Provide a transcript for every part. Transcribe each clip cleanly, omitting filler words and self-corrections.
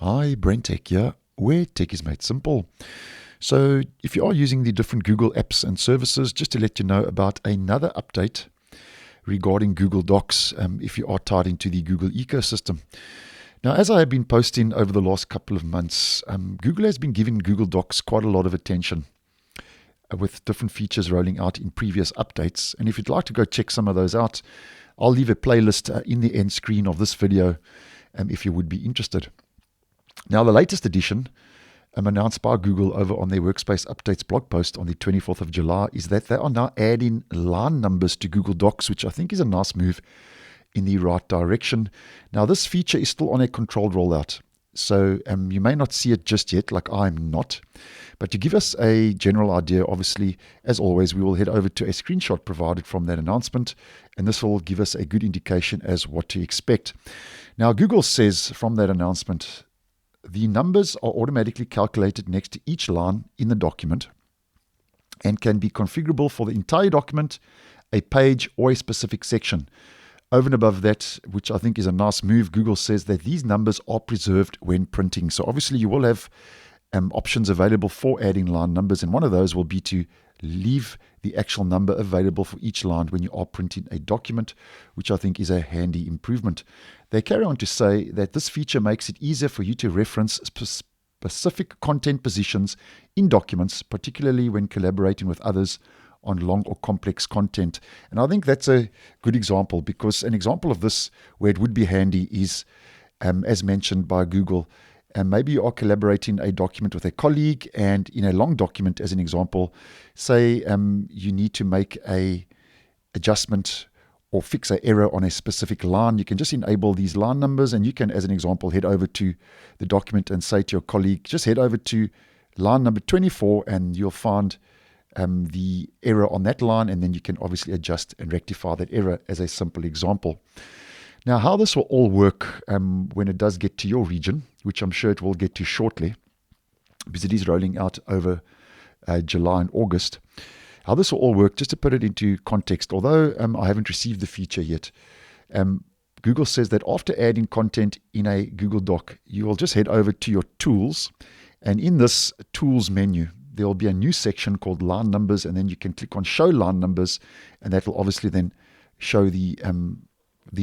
Hi, BrenTech here, where tech is made simple. So if you are using the different Google apps and services, just to let you know about another update regarding Google Docs if you are tied into the Google ecosystem. Now, as I have been posting over the last couple of months, Google has been giving Google Docs quite a lot of attention with different features rolling out in previous updates. And if you'd like to go check some of those out, I'll leave a playlist in the end screen of this video if you would be interested. Now, the latest edition announced by Google over on their Workspace Updates blog post on the 24th of July is that they are now adding line numbers to Google Docs, which I think is a nice move in the right direction. Now, this feature is still on a controlled rollout, so you may not see it just yet, like I'm not. But to give us a general idea, obviously, as always, we will head over to a screenshot provided from that announcement, and this will give us a good indication as what to expect. Now, Google says from that announcement, the numbers are automatically calculated next to each line in the document and can be configurable for the entire document, a page, or a specific section. Over and above that, which I think is a nice move, Google says that these numbers are preserved when printing. So obviously you will have options available for adding line numbers, and one of those will be to leave the actual number available for each line when you are printing a document, which I think is a handy improvement. They carry on to say that this feature makes it easier for you to reference specific content positions in documents, particularly when collaborating with others on long or complex content. And I think that's a good example, because an example of this where it would be handy is, as mentioned by Google, maybe you are collaborating a document with a colleague, and in a long document, as an example, say you need to make a adjustment or fix an error on a specific line. You can just enable these line numbers, and you can, as an example, head over to the document and say to your colleague, just head over to line number 24 and you'll find the error on that line, and then you can obviously adjust and rectify that error as a simple example. Now, how this will all work when it does get to your region, which I'm sure it will get to shortly, because it is rolling out over July and August. How this will all work, just to put it into context, although I haven't received the feature yet, Google says that after adding content in a Google Doc, you will just head over to your tools, and in this tools menu, there will be a new section called line numbers, and then you can click on show line numbers, and that will obviously then show the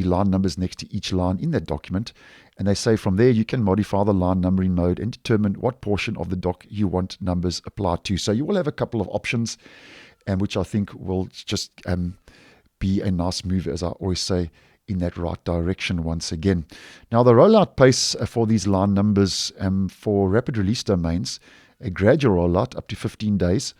line numbers next to each line in that document. And they say from there you can modify the line numbering mode and determine what portion of the doc you want numbers applied to. So you will have a couple of options, which I think will just be a nice move, as I always say, in that right direction once again. Now, the rollout pace for these line numbers for rapid release domains, a gradual rollout up to 15 days,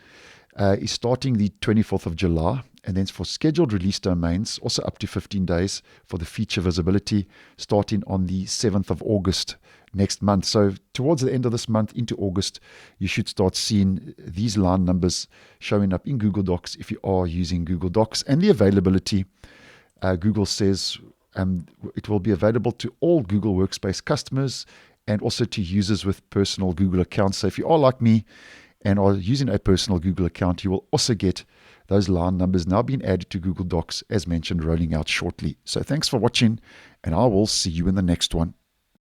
is starting the 24th of July. And then for scheduled release domains, also up to 15 days for the feature visibility, starting on the 7th of August next month. So towards the end of this month into August, you should start seeing these line numbers showing up in Google Docs if you are using Google Docs. And the availability, Google says it will be available to all Google Workspace customers and also to users with personal Google accounts. So if you are like me and are using a personal Google account, you will also get those line numbers now being added to Google Docs, as mentioned, rolling out shortly. So thanks for watching, and I will see you in the next one.